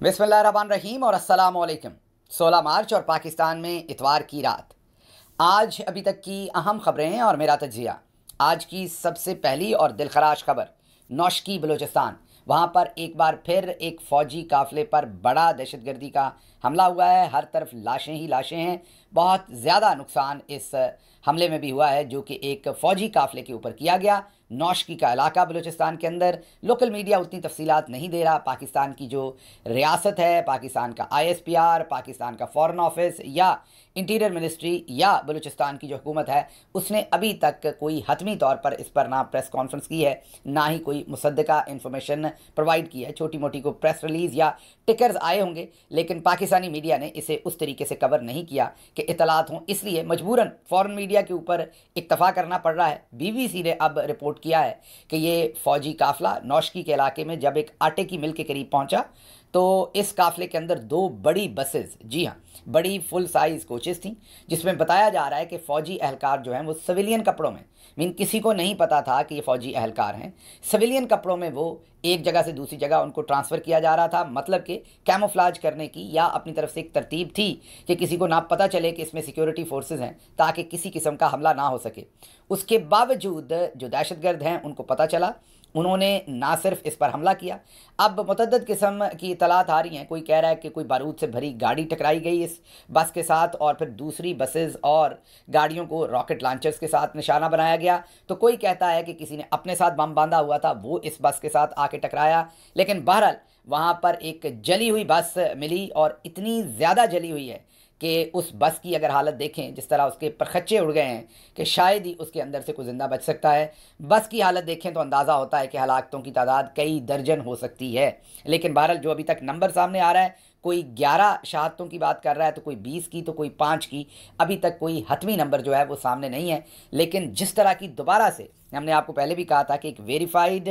बिस्मिल्लाहिर्रहमानिर्रहीम और अस्सलाम वालेकुम। 16 मार्च और पाकिस्तान में इतवार की रात। आज अभी तक की अहम खबरें हैं और मेरा तजिया। आज की सबसे पहली और दिलखराश खबर नौशकी बलूचिस्तान। वहाँ पर एक बार फिर एक फ़ौजी काफ़िले पर बड़ा दहशतगर्दी का हमला हुआ है। हर तरफ लाशें ही लाशें हैं। बहुत ज़्यादा नुकसान इस हमले में भी हुआ है जो कि एक फ़ौजी काफ़िले के ऊपर किया गया। नौशकी का इलाका बलूचिस्तान के अंदर। लोकल मीडिया उतनी तफसीलात नहीं दे रहा। पाकिस्तान की जो रियासत है, पाकिस्तान का ISPR, पाकिस्तान का फ़ॉरेन ऑफिस या इंटीरियर मिनिस्ट्री या बलूचिस्तान की जो हुकूमत है, उसने अभी तक कोई हतमी तौर पर इस पर ना प्रेस कॉन्फ्रेंस की है, ना ही कोई मुसद्दका इन्फॉर्मेशन प्रोवाइड की है। छोटी मोटी को प्रेस रिलीज़ या टिकर्स आए होंगे, लेकिन पाकिस्तानी मीडिया ने इसे उस तरीके से कवर नहीं किया कि इतलात हों, इसलिए मजबूरन फ़ॉरेन मीडिया के ऊपर इक्तफ़ा करना पड़ रहा है। BBC ने अब रिपोर्ट किया है कि ये फ़ौजी काफ़िला नौशकी के इलाके में जब एक आटे की मिल के करीब पहुंचा तो इस काफ़िले के अंदर 2 बड़ी बसेस, जी हाँ, बड़ी फुल साइज़ कोचेस थीं, जिसमें बताया जा रहा है कि फ़ौजी एहलकार जो हैं वो सिविलियन कपड़ों में, किसी को नहीं पता था कि ये फ़ौजी एहलकार हैं। सिविलियन कपड़ों में वो एक जगह से दूसरी जगह उनको ट्रांसफ़र किया जा रहा था, मतलब कि कैमोफ्लाज करने की या अपनी तरफ से एक तरतीब थी कि किसी को ना पता चले कि इसमें सिक्योरिटी फोर्सेस हैं, ताकि किसी किस्म का हमला ना हो सके। उसके बावजूद जो दहशतगर्द हैं उनको पता चला, उन्होंने ना सिर्फ इस पर हमला किया। अब मुतअद्दिद किस्म की इतलात आ रही हैं। कोई कह रहा है कि कोई बारूद से भरी गाड़ी टकराई गई इस बस के साथ और फिर दूसरी बसेस और गाड़ियों को रॉकेट लॉन्चर्स के साथ निशाना बनाया गया। तो कोई कहता है कि किसी ने अपने साथ बम बांधा हुआ था, वो इस बस के साथ आके टकराया। लेकिन बहरहाल वहाँ पर एक जली हुई बस मिली और इतनी ज़्यादा जली हुई है कि उस बस की अगर हालत देखें, जिस तरह उसके परखच्चे उड़ गए हैं, कि शायद ही उसके अंदर से कोई ज़िंदा बच सकता है। बस की हालत देखें तो अंदाज़ा होता है कि हलाकतों की तादाद कई दर्जन हो सकती है। लेकिन बहरहाल जो अभी तक नंबर सामने आ रहा है, कोई 11 शहादतों की बात कर रहा है, तो कोई 20 की, तो कोई 5 की। अभी तक कोई हतमी नंबर जो है वो सामने नहीं है। लेकिन जिस तरह की दोबारा से, हमने आपको पहले भी कहा था कि एक वेरीफाइड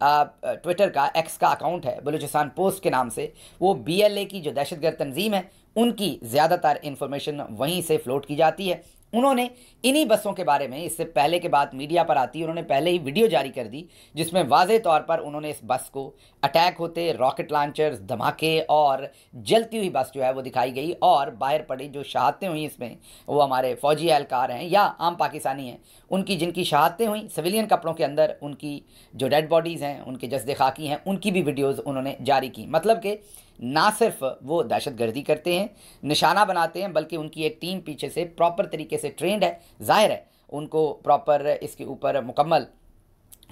ट्विटर का, एक्स का अकाउंट है बलूचिस्तान पोस्ट के नाम से, वो BLA की जो दहशतगर्द तंजीम है उनकी ज़्यादातर इन्फॉर्मेशन वहीं से फ्लोट की जाती है। उन्होंने इन्हीं बसों के बारे में, इससे पहले के बाद मीडिया पर आती है, उन्होंने पहले ही वीडियो जारी कर दी जिसमें वाज़े तौर पर उन्होंने इस बस को अटैक होते, रॉकेट लॉन्चर्स, धमाके और जलती हुई बस जो है वो दिखाई गई। और बाहर पड़ी जो शहादतें हुई इसमें, वो हमारे फ़ौजी एहलकार हैं या आम पाकिस्तानी हैं, उनकी जिनकी शहादतें हुई सिविलियन कपड़ों के अंदर, उनकी जो डेड बॉडीज़ हैं, उनके जस्दे खाकी हैं, उनकी भी वीडियोज़ उन्होंने जारी की। मतलब कि ना सिर्फ वो दहशतगर्दी करते हैं, निशाना बनाते हैं, बल्कि उनकी एक टीम पीछे से प्रॉपर तरीके से ट्रेंड है। जाहिर है उनको प्रॉपर इसके ऊपर मुकम्मल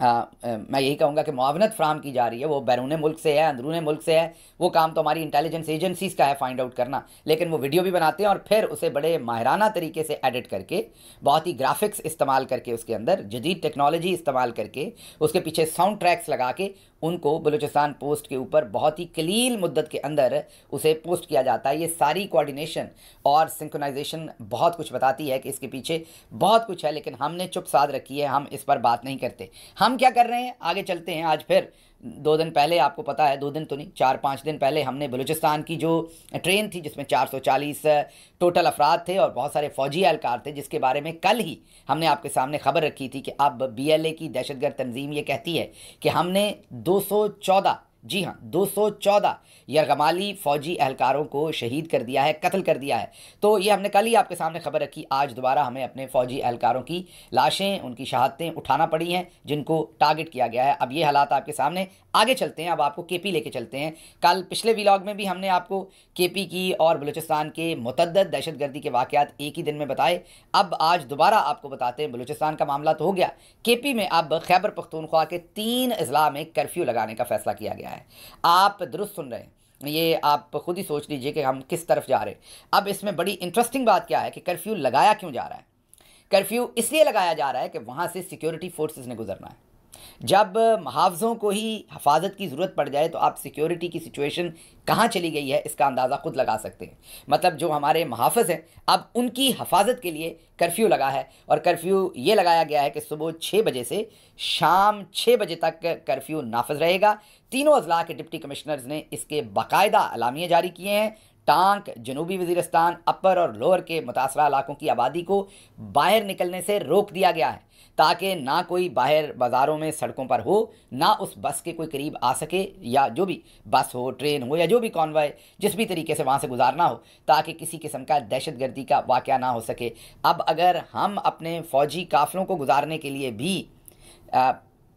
मैं यही कहूँगा कि मुआवनत फ़राहम की जा रही है। वो बैरून मुल्क से है, अंदरून मुल्क से है, वो काम तो हमारी इंटेलिजेंस एजेंसीज़ का है फाइंड आउट करना। लेकिन वो वीडियो भी बनाते हैं और फिर उसे बड़े माहिराना तरीके से एडिट करके, बहुत ही ग्राफिक्स इस्तेमाल करके, उसके अंदर जदीद टेक्नोलॉजी इस्तेमाल करके, उसके पीछे साउंड ट्रैक्स लगा के उनको बलूचिस्तान पोस्ट के ऊपर बहुत ही कलील मुद्दत के अंदर उसे पोस्ट किया जाता है। ये सारी कोऑर्डिनेशन और सिंक्रोनाइजेशन बहुत कुछ बताती है कि इसके पीछे बहुत कुछ है, लेकिन हमने चुप साध रखी है, हम इस पर बात नहीं करते। हम क्या कर रहे हैं, आगे चलते हैं। आज फिर 2 दिन पहले, आपको पता है 2 दिन तो नहीं, 4-5 दिन पहले हमने बलूचिस्तान की जो ट्रेन थी जिसमें 440 टोटल अफराद थे और बहुत सारे फ़ौजी एहलकार थे, जिसके बारे में कल ही हमने आपके सामने खबर रखी थी कि अब BLA की दहशतगर्द तंजीम ये कहती है कि हमने 214, जी हाँ 214 यरगमाली फ़ौजी एहलकारों को शहीद कर दिया है, कत्ल कर दिया है। तो ये हमने कल ही आपके सामने खबर रखी। आज दोबारा हमें अपने फ़ौजी एहलकारों की लाशें, उनकी शहादतें उठाना पड़ी हैं जिनको टारगेट किया गया है। अब ये हालात आपके सामने। आगे चलते हैं, अब आपको KP लेके चलते हैं। कल पिछले व्लॉग में भी हमने आपको KP की और बलूचिस्तान के मुतअद्दिद दहशतगर्दी के वाक़यात एक ही दिन में बताए। अब आज दोबारा आपको बताते हैं, बलूचिस्तान का मामला तो हो गया, KP में अब खैबर पख्तूनख्वा के 3 अज़ला में कर्फ्यू लगाने का फ़ैसला किया गया है। आप दुरुस्त सुन रहे हैं, ये आप खुद ही सोच लीजिए कि हम किस तरफ जा रहे हैं। अब इसमें बड़ी इंटरेस्टिंग बात क्या है कि कर्फ्यू लगाया क्यों जा रहा है। कर्फ्यू इसलिए लगाया जा रहा है कि वहाँ से सिक्योरिटी फोर्सेस ने गुजरना है। जब मुहाफ़िज़ों को ही हिफाजत की ज़रूरत पड़ जाए तो आप सिक्योरिटी की सिचुएशन कहाँ चली गई है इसका अंदाज़ा खुद लगा सकते हैं। मतलब जो हमारे मुहाफ़िज़ हैं, अब उनकी हिफाजत के लिए कर्फ्यू लगा है और कर्फ्यू ये लगाया गया है कि सुबह 6 बजे से शाम 6 बजे तक कर्फ्यू नाफिज रहेगा। तीनों अज़ला के डिप्टी कमिश्नर्स ने इसके बाकायदा अलामिये जारी किए हैं। टांक, जनूबी वज़ीरिस्तान, अपर और लोअर के मुतासरा इलाकों की आबादी को बाहर निकलने से रोक दिया गया है, ताकि ना कोई बाहर बाज़ारों में सड़कों पर हो, ना उस बस के कोई करीब आ सके, या जो भी बस हो, ट्रेन हो, या जो भी कॉन्वॉय जिस भी तरीके से वहाँ से गुजारना हो, ताकि किसी किस्म का दहशतगर्दी का वाक़या ना हो सके। अब अगर हम अपने फ़ौजी काफ़िलों को गुजारने के लिए भी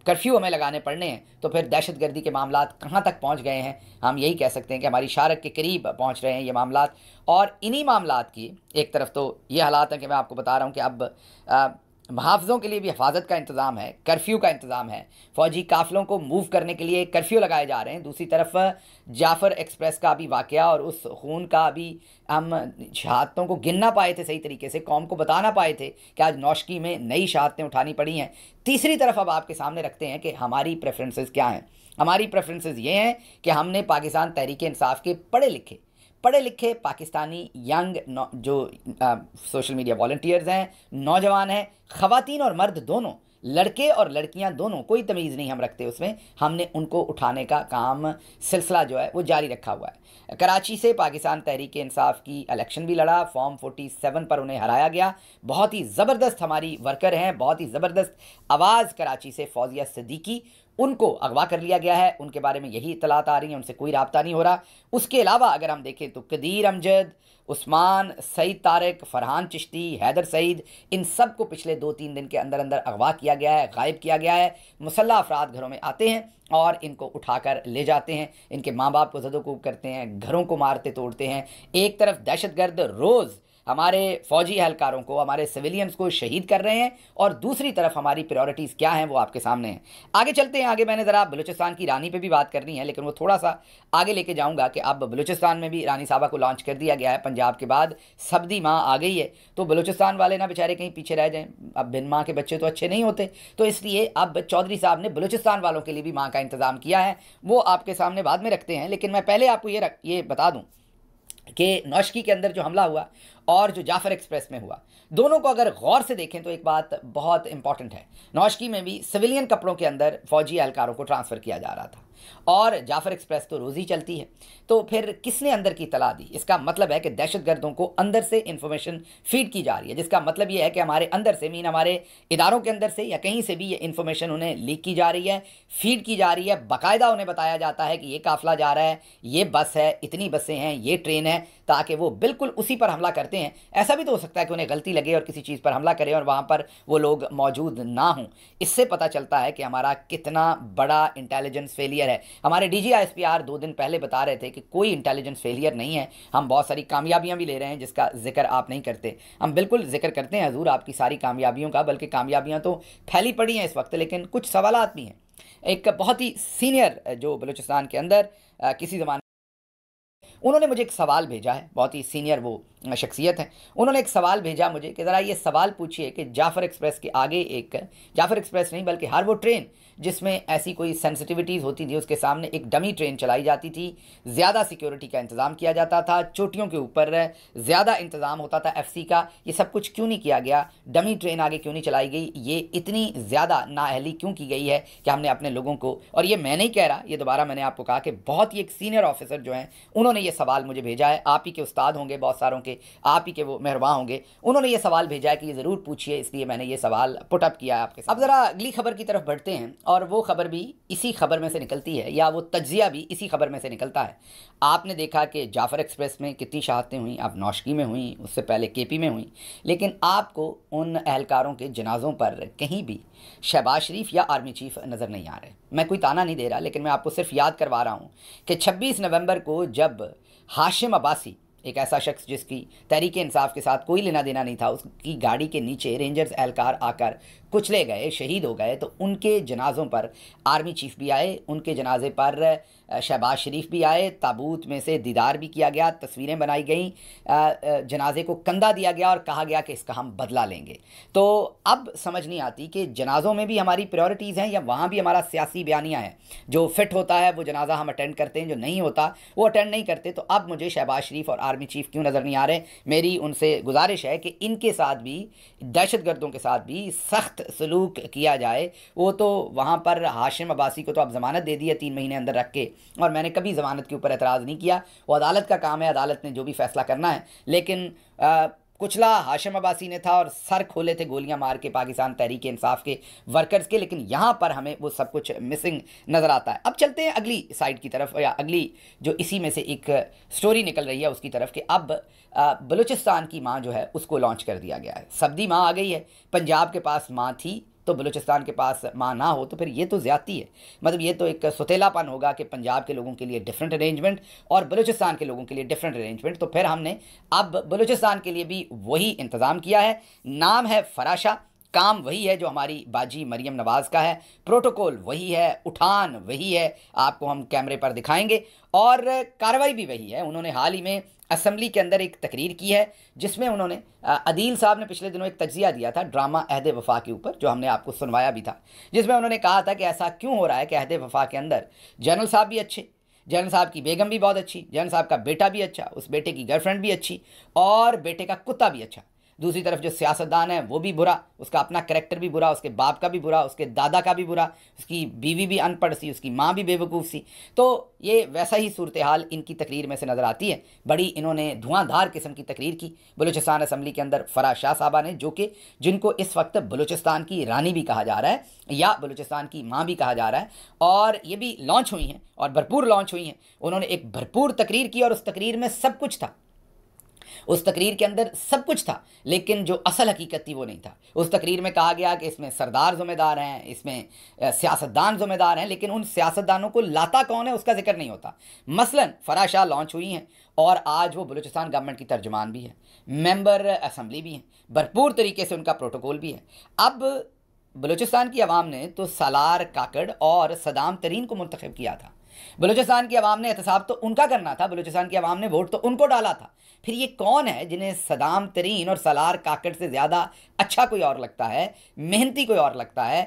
कर्फ्यू हमें लगाने पड़ने हैं, तो फिर दहशतगर्दी के मामलात कहाँ तक पहुँच गए हैं। हम यही कह सकते हैं कि हमारी शारक के करीब पहुँच रहे हैं ये मामलात। और इन्हीं मामलात की एक तरफ तो ये हालात हैं कि मैं आपको बता रहा हूँ कि अब मुहाफ़िज़ों के लिए भी हिफाजत का इंतज़ाम है, कर्फ्यू का इंतज़ाम है, फ़ौजी काफ़िलों को मूव करने के लिए कर्फ्यू लगाए जा रहे हैं। दूसरी तरफ जाफ़र एक्सप्रेस का भी वाक़या और उस खून का भी हम शहादतों को गिन ना पाए थे सही तरीके से, कौम को बता ना पाए थे कि आज नौशकी में नई शहादतें उठानी पड़ी हैं। तीसरी तरफ अब आपके सामने रखते हैं कि हमारी प्रेफरेंसेस क्या हैं। हमारी प्रेफरेंसेस ये हैं कि हमने पाकिस्तान तहरीक इंसाफ के पढ़े लिखे पाकिस्तानी यंग जो सोशल मीडिया वॉलंटियर्स हैं, नौजवान हैं, ख़वातीन और मर्द दोनों, लड़के और लड़कियां दोनों, कोई तमीज़ नहीं हम रखते उसमें, हमने उनको उठाने का काम सिलसिला जो है वो जारी रखा हुआ है। कराची से पाकिस्तान तहरीक इंसाफ की इलेक्शन भी लड़ा, फॉर्म 47 पर उन्हें हराया गया। बहुत ही ज़बरदस्त हमारी वर्कर हैं, बहुत ही ज़बरदस्त आवाज़ कराची से फ़ौजिया सिद्दीकी, उनको अगवा कर लिया गया है। उनके बारे में यही इत्तलात आ रही हैं, उनसे कोई राब्ता नहीं हो रहा। उसके अलावा अगर हम देखें तो कदीर अमजद, उस्मान, सईद तारिक, फरहान चिश्ती, हैदर सईद, इन सब को पिछले 2-3 दिन के अंदर अंदर अगवा किया गया है, गायब किया गया है। मुसल्लह अफराद घरों में आते हैं और इनको उठाकर ले जाते हैं, इनके माँ बाप को ज़दोकूब करते हैं, घरों को मारते तोड़ते हैं। एक तरफ दहशतगर्द रोज़ हमारे फ़ौजी एहलकारों को, हमारे सिविलियंस को शहीद कर रहे हैं, और दूसरी तरफ हमारी प्रायोरिटीज़ क्या हैं वो आपके सामने हैं। आगे चलते हैं। आगे मैंने ज़रा बलूचिस्तान की रानी पे भी बात करनी है, लेकिन वो थोड़ा सा आगे लेके जाऊंगा कि अब बलूचिस्तान में भी रानी साहबा को लॉन्च कर दिया गया है। पंजाब के बाद सब्दी माँ आ गई है, तो बलूचिस्तान वाले ना बेचारे कहीं पीछे रह जाएँ। अब बिन माँ के बच्चे तो अच्छे नहीं होते, तो इसलिए अब चौधरी साहब ने बलूचिस्तान वालों के लिए भी माँ का इंतज़ाम किया है, वो आपके सामने बाद में रखते हैं। लेकिन मैं पहले आपको ये बता दूँ कि नौशकी के अंदर जो हमला हुआ और जो जाफ़र एक्सप्रेस में हुआ, दोनों को अगर गौर से देखें तो एक बात बहुत इंपॉर्टेंट है। नौशकी में भी सिविलियन कपड़ों के अंदर फ़ौजी एहलकारों को ट्रांसफ़र किया जा रहा था, और जाफ़र एक्सप्रेस तो रोज़ ही चलती है, तो फिर किसने अंदर की इत्तला दी? इसका मतलब है कि दहशतगर्दों को अंदर से इंफॉर्मेशन फीड की जा रही है, जिसका मतलब ये है कि हमारे अंदर से, मीन हमारे इदारों के अंदर से या कहीं से भी ये इंफॉर्मेशन उन्हें लीक की जा रही है, फीड की जा रही है। बाकायदा उन्हें बताया जाता है कि ये काफ़िला जा रहा है, ये बस है, इतनी बसें हैं, ये ट्रेन है, ताकि वो बिल्कुल उसी पर हमला करते हैं। ऐसा भी तो हो सकता है कि उन्हें गलती लगे और किसी चीज़ पर हमला करें और वहाँ पर वो लोग मौजूद ना हों। इससे पता चलता है कि हमारा कितना बड़ा इंटेलिजेंस फेलियर है। हमारे DGISPR 2 दिन पहले बता रहे थे कि कोई इंटेलिजेंस फेलियर नहीं है, हम बहुत सारी कामयाबियां भी ले रहे हैं जिसका जिक्र आप नहीं करते। हम बिल्कुल जिक्र करते हैं हजूर आपकी सारी कामयाबियों का, बल्कि कामयाबियां तो फैली पड़ी हैं इस वक्त, लेकिन कुछ सवालात भी हैं। एक बहुत ही सीनियर जो बलूचिस्तान के अंदर किसी ज़माने, उन्होंने मुझे एक सवाल भेजा है, बहुत ही सीनियर वो शख्सियत है, उन्होंने एक सवाल भेजा मुझे कि ज़रा ये सवाल पूछिए कि जाफ़र एक्सप्रेस के आगे, एक जाफ़र एक्सप्रेस नहीं बल्कि हर वो ट्रेन जिसमें ऐसी कोई सेंसिटिविटीज़ होती थी, उसके सामने एक डमी ट्रेन चलाई जाती थी, ज़्यादा सिक्योरिटी का इंतज़ाम किया जाता था, चोटियों के ऊपर ज़्यादा इंतज़ाम होता था FC का, ये सब कुछ क्यों नहीं किया गया? डमी ट्रेन आगे क्यों नहीं चलाई गई? ये इतनी ज़्यादा नाअहली क्यों की गई है कि हमने अपने लोगों को, और ये मैं नहीं कह रहा, ये दोबारा मैंने आपको कहा कि बहुत ही एक सीनियर ऑफिसर जो हैं उन्होंने ये सवाल मुझे भेजा है। आप ही के उस्ताद होंगे बहुत सारों के, आप ही के वो मेहरबान होंगे, उन्होंने ये सवाल भेजा है कि ये ज़रूर पूछिए, इसलिए मैंने ये सवाल पुटअप किया है आपके साथ। अब ज़रा अगली खबर की तरफ बढ़ते हैं, और वो खबर भी इसी खबर में से निकलती है, या वो तज्जिया भी इसी खबर में से निकलता है। आपने देखा कि जाफ़र एक्सप्रेस में कितनी शहादतें हुई, अब नौशकी में हुई, उससे पहले KP में हुई, लेकिन आपको उन एहलकारों के जनाज़ों पर कहीं भी शहबाज शरीफ या आर्मी चीफ नज़र नहीं आ रहे। मैं कोई ताना नहीं दे रहा, लेकिन मैं आपको सिर्फ याद करवा रहा हूँ कि 26 नवंबर को जब हाशिम अब्बासी, एक ऐसा शख्स जिसकी तहरीक इंसाफ के साथ कोई लेना देना नहीं था, उसकी गाड़ी के नीचे रेंजर्स एहलकार आकर कुचले गए, शहीद हो गए, तो उनके जनाज़ों पर आर्मी चीफ भी आए, उनके जनाजे पर शहबाज शरीफ भी आए, ताबूत में से दीदार भी किया गया, तस्वीरें बनाई गई, जनाजे को कंधा दिया गया और कहा गया कि इसका हम बदला लेंगे। तो अब समझ नहीं आती कि जनाज़ों में भी हमारी प्रायोरिटीज़ हैं या वहाँ भी हमारा सियासी बयानिया है। जो फिट होता है वो जनाजा हम अटेंड करते हैं, जो नहीं होता वो अटेंड नहीं करते। तो अब मुझे शहबाज शरीफ और आर्मी चीफ क्यों नज़र नहीं आ रहे? मेरी उनसे गुजारिश है कि इनके साथ भी, दहशतगर्दों के साथ भी सख्त सख्त सलूक किया जाए। वो तो वहाँ पर हाशिम अब्बासी को तो अब ज़मानत दे दी है 3 महीने अंदर रख के, और मैंने कभी ज़मानत के ऊपर एतराज़ नहीं किया। वो अदालत का काम है, अदालत ने जो भी फ़ैसला करना है। लेकिन कुचला हाशिम अब्बासी ने था और सर खोले थे गोलियां मार के पाकिस्तान तहरीक इंसाफ के वर्कर्स के, लेकिन यहाँ पर हमें वो सब कुछ मिसिंग नज़र आता है। अब चलते हैं अगली साइड की तरफ, या अगली जो इसी में से एक स्टोरी निकल रही है उसकी तरफ, कि अब बलूचिस्तान की माँ जो है उसको लॉन्च कर दिया गया है। सब्दी माँ आ गई है। पंजाब के पास माँ थी तो बलूचिस्तान के पास माँ ना हो तो फिर ये तो ज़्यादती है। मतलब ये तो एक सुतेलापन होगा कि पंजाब के लोगों के लिए डिफरेंट अरेंजमेंट और बलूचिस्तान के लोगों के लिए डिफरेंट अरेंजमेंट। तो फिर हमने अब बलूचिस्तान के लिए भी वही इंतज़ाम किया है। नाम है फराशा, काम वही है जो हमारी बाजी मरियम नवाज़ का है, प्रोटोकॉल वही है, उठान वही है, आपको हम कैमरे पर दिखाएंगे, और कार्रवाई भी वही है। उन्होंने हाल ही में असम्बली के अंदर एक तकरीर की है जिसमें उन्होंने अदील साहब ने पिछले दिनों एक तज्जिया दिया था ड्रामा अहद वफ़ा के ऊपर, जो हमने आपको सुनवाया भी था, जिसमें उन्होंने कहा था कि ऐसा क्यों हो रहा है कि अहद वफ़ा के अंदर जनरल साहब भी अच्छे, जनरल साहब की बेगम भी बहुत अच्छी, जनरल साहब का बेटा भी अच्छा, उस बेटे की गर्लफ्रेंड भी अच्छी, और बेटे का कुत्ता भी अच्छा। दूसरी तरफ जो सियासतदान है वो भी बुरा, उसका अपना करैक्टर भी बुरा, उसके बाप का भी बुरा, उसके दादा का भी बुरा, उसकी बीवी भी अनपढ़ सी, उसकी माँ भी बेवकूफ़ सी। तो ये वैसा ही सूरत हाल इनकी तकरीर में से नज़र आती है। बड़ी इन्होंने धुआंधार किस्म की तकरीर की बलूचिस्तान असम्बली के अंदर फराज शाह साहबा ने, जो कि जिनको इस वक्त बलूचिस्तान की रानी भी कहा जा रहा है या बलूचिस्तान की माँ भी कहा जा रहा है, और ये भी लॉन्च हुई हैं और भरपूर लॉन्च हुई हैं। उन्होंने एक भरपूर तकरीर की और उस तकरीर में सब कुछ था, उस तकरीर के अंदर सब कुछ था, लेकिन जो असल हकीकत थी वो नहीं था। उस तकरीर में कहा गया कि इसमें सरदार ज़िम्मेदार हैं, इसमें सियासतदान ज़िम्मेदार हैं, लेकिन उन सियासतदानों को लाता कौन है उसका जिक्र नहीं होता। मसलन फराज शाह लॉन्च हुई हैं और आज वो बलूचिस्तान गवर्नमेंट की तर्जुमान भी है, मेंबर असम्बली भी हैं, भरपूर तरीके से उनका प्रोटोकॉल भी है। अब बलूचिस्तान की आवाम ने तो सालार काकड़ और सदाम तरीन को मुंतखब किया था। बलूचिस्तान की आवाम ने एहतसाब तो उनका करना था, बलूचिस्तान की आवाम ने वोट तो उनको डाला था। फिर ये कौन है जिन्हें सदाम तरीन और सालार काकड़ से ज़्यादा अच्छा कोई और लगता है, मेहनती कोई और लगता है?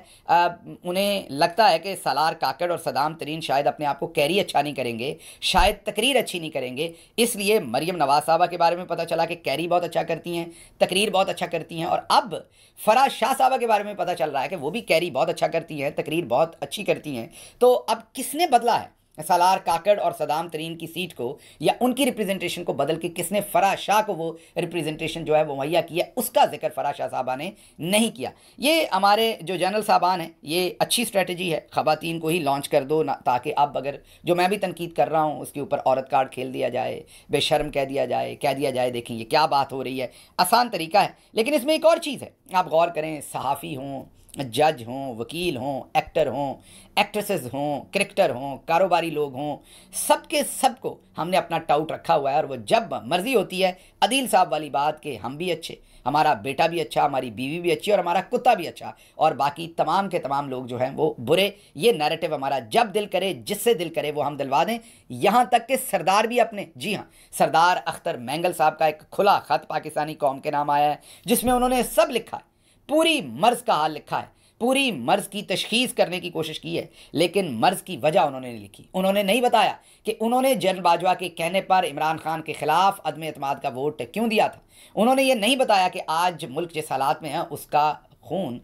उन्हें लगता है कि सालार काकड़ और सदाम तरीन शायद अपने आप को कैरी अच्छा नहीं करेंगे, शायद तकरीर अच्छी नहीं करेंगे, इसलिए मरियम नवाज साहबा के बारे में पता चला कि कैरी बहुत अच्छा करती हैं, तकरीर बहुत अच्छा करती हैं, और अब फराज शाह साहबा के बारे में पता चल रहा है कि वो भी कैरी बहुत अच्छा करती हैं, तकरीर बहुत अच्छी करती हैं। तो अब किसने बदला है सालार काकड़ और सदाम तरीन की सीट को, या उनकी रिप्रेजेंटेशन को बदल के किसने फराज शाह को वो रिप्रेजेंटेशन जो है वो मुहैया किया, उसका जिक्र फराज शाह साहबा ने नहीं किया। ये हमारे जो जनरल साहबान हैं, ये अच्छी स्ट्रेटजी है, ख़वातीन को ही लॉन्च कर दो ना, ताकि अब अगर जो मैं भी तनकीद कर रहा हूँ उसके ऊपर औरत कार्ड खेल दिया जाए, बेशर्म कह दिया जाए देखें ये क्या बात हो रही है। आसान तरीका है, लेकिन इसमें एक और चीज़ है, आप गौर करें, सहाफ़ी हों, जज हों, वकील हों, एक्टर हों, एक्ट्रेसेस हों, क्रिकेटर हों, कारोबारी लोग हों, सबके सबको हमने अपना टाउट रखा हुआ है, और वो जब मर्ज़ी होती है अदील साहब वाली बात कि हम भी अच्छे, हमारा बेटा भी अच्छा, हमारी बीवी भी अच्छी और हमारा कुत्ता भी अच्छा, और बाकी तमाम के तमाम लोग जो हैं वो बुरे। ये नैरेटिव हमारा जब दिल करे, जिससे दिल करे वो हम दिलवा दें। यहाँ तक कि सरदार भी अपने, जी हाँ, सरदार अख्तर मैंगल साहब का एक खुला ख़त पाकिस्तानी कौम के नाम आया है, जिसमें उन्होंने सब लिखा है, पूरी मर्ज़ का हाल लिखा है, पूरी मर्ज़ की तशखीस करने की कोशिश की है, लेकिन मर्ज़ की वजह उन्होंने नहीं लिखी। उन्होंने नहीं बताया कि उन्होंने जनरल बाजवा के कहने पर इमरान खान के ख़िलाफ़ अदम एतमाद का वोट क्यों दिया था। उन्होंने ये नहीं बताया कि आज मुल्क जिस हालात में है उसका खून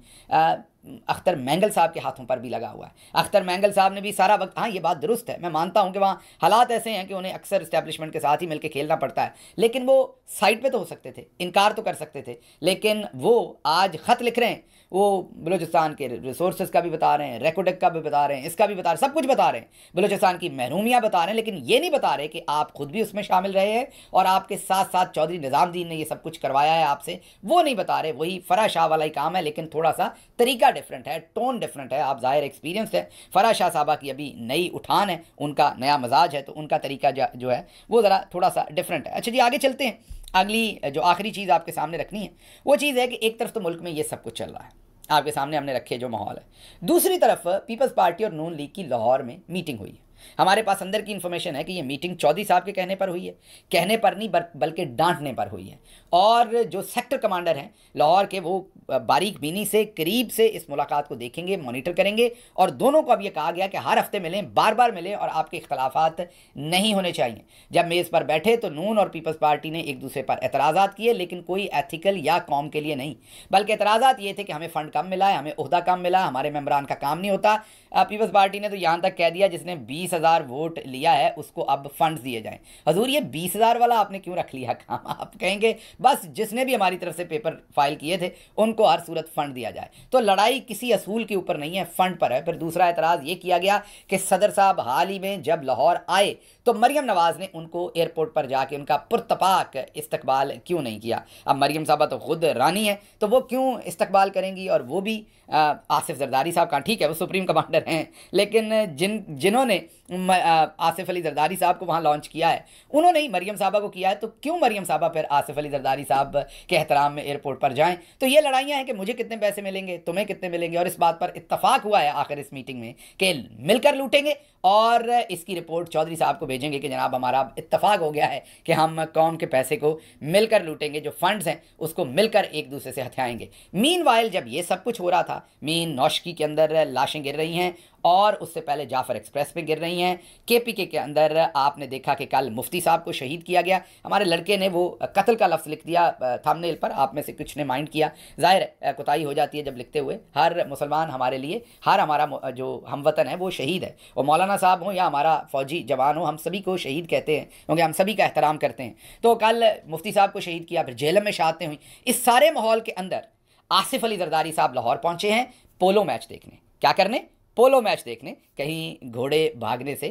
अख्तर मैंगल साहब के हाथों पर भी लगा हुआ है। अख्तर मैंगल साहब ने भी सारा वक्त, हाँ ये बात दुरुस्त है, मैं मानता हूँ कि वहाँ हालात ऐसे हैं कि उन्हें अक्सर इस्टेब्लिशमेंट के साथ ही मिलकर खेलना पड़ता है, लेकिन वो साइड पे तो हो सकते थे, इनकार तो कर सकते थे, लेकिन वो आज ख़त लिख रहे हैं, वो बलूचिस्तान के रिसोर्सेज का भी बता रहे हैं, रेकोडेक का भी बता रहे हैं, इसका भी बता रहे हैं, सब कुछ बता रहे हैं, बलूचिस्तान की महरूमियाँ बता रहे हैं, लेकिन ये नहीं बता रहे कि आप खुद भी उसमें शामिल रहे हैं और आपके साथ साथ चौधरी निज़ामुद्दीन ने ये सब कुछ करवाया है आपसे, वो नहीं बता रहे। वही फराज शाह वाला ही काम है, लेकिन थोड़ा सा तरीका डिफरेंट है, टोन डिफरेंट है। आप ज़ाहिर एक्सपीरियंस है, फराज शाह साहबा की अभी नई उठान है, उनका नया मजाज है, तो उनका तरीका जो है वो ज़रा थोड़ा सा डिफरेंट है। अच्छा जी, आगे चलते हैं। अगली जो आखिरी चीज़ आपके सामने रखनी है वो चीज़ है कि एक तरफ तो मुल्क में ये सब कुछ चल रहा है, आपके सामने हमने रखे जो माहौल है, दूसरी तरफ पीपल्स पार्टी और नून लीग की लाहौर में मीटिंग हुई है। हमारे पास अंदर की इन्फॉर्मेशन है कि ये मीटिंग चौधरी साहब के कहने पर हुई है, कहने पर नहीं बल्कि डांटने पर हुई है। और जो सेक्टर कमांडर हैं लाहौर के, वो बारीक बीनी से करीब से इस मुलाकात को देखेंगे, मॉनिटर करेंगे, और दोनों को अब ये कहा गया कि हर हफ्ते मिलें, बार बार मिलें, और आपके इख्तलाफात नहीं होने चाहिए। जब मेज़ पर बैठे तो नून और पीपल्स पार्टी ने एक दूसरे पर एतराज़ात किए, लेकिन कोई एथिकल या कौम के लिए नहीं, बल्कि एतराज़ात ये थे कि हमें फ़ंड कम मिला है, हमें ओहदा कम मिला, हमारे मेम्बरान का काम नहीं होता। पीपल्स पार्टी ने तो यहाँ तक कह दिया जिसने 20,000 वोट लिया है उसको अब फंड्स दिए जाएं। हजूर ये 20,000 वाला आपने क्यों रख लिया काम? आप कहेंगे बस जिसने भी हमारी तरफ से पेपर फाइल किए थे उनको हर सूरत फंड दिया जाए। तो लड़ाई किसी असूल के ऊपर नहीं है, फंड पर है। फिर दूसरा एतराज़ ये किया गया कि सदर साहब हाल ही में जब लाहौर आए तो मरियम नवाज़ ने उनको एयरपोर्ट पर जाके उनका पुरतपाक इस्तकबाल क्यों नहीं किया। अब मरियम साहबा तो खुद रानी है, तो वो क्यों इस्तकबाल करेंगी? और वो भी आसिफ जरदारी साहब का, ठीक है वो सुप्रीम कमांडर हैं, लेकिन जिन्होंने आसिफ अली जरदारी साहब को वहाँ लॉन्च किया है उन्होंने ही मरियम साहबा को किया है, तो क्यों मरियम साहबा फिर आसिफ अली जरदारी साहब के एहतराम में एयरपोर्ट पर जाएं? तो ये लड़ाइयाँ हैं कि मुझे कितने पैसे मिलेंगे, तुम्हें कितने मिलेंगे, और इस बात पर इत्तफाक हुआ है आखिर इस मीटिंग में कि मिलकर लूटेंगे और इसकी रिपोर्ट चौधरी साहब को भेजेंगे कि जनाब हमारा इत्तफाक हो गया है कि हम कौम के पैसे को मिलकर लूटेंगे, जो फंड्स हैं उसको मिलकर एक दूसरे से हथियाएंगे। मीनवाइल जब ये सब कुछ हो रहा था, मीन नौशकी के अंदर लाशें गिर रही हैं और उससे पहले जाफर एक्सप्रेस पे गिर रही हैं। केपीके के अंदर आपने देखा कि कल मुफ्ती साहब को शहीद किया गया। हमारे लड़के ने वो कत्ल का लफ्ज़ लिख दिया थंबनेल पर, आप में से कुछ ने माइंड किया। ज़ाहिर है कोताही हो जाती है जब लिखते हुए। हर मुसलमान हमारे लिए, हर हमारा जो हमवतन है वो शहीद है। वो मौलाना साहब हों या हमारा फ़ौजी जवान हो, हम सभी को शहीद कहते हैं क्योंकि हम सभी का एहतराम करते हैं। तो कल मुफ्ती साहब को शहीद किया, फिर जेलम में शहादतें हुई। इस सारे माहौल के अंदर आसिफ अली जरदारी साहब लाहौर पहुंचे हैं पोलो मैच देखने। क्या करने? पोलो मैच देखने, कहीं घोड़े भागने से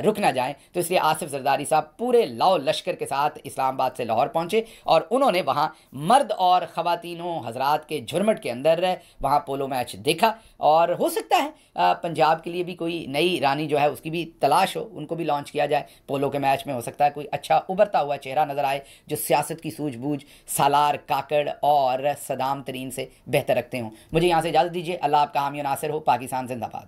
रुक ना जाएं। तो इसलिए आसिफ जरदारी साहब पूरे लाओ लश्कर के साथ इस्लामाबाद से लाहौर पहुंचे और उन्होंने वहां मर्द और ख़वातीनों हजरात के झुरमट के अंदर वहां पोलो मैच देखा। और हो सकता है पंजाब के लिए भी कोई नई रानी जो है उसकी भी तलाश हो, उनको भी लॉन्च किया जाए पोलो के मैच में। हो सकता है कोई अच्छा उभरता हुआ चेहरा नज़र आए जो सियासत की सूझबूझ सालार काकड़ और सदाम तरीन से बेहतर रखते हों। मुझे यहाँ से इजाज़त दीजिए। अल्लाह आपका हामी नासिर हो। पाकिस्तान जिंदाबाद।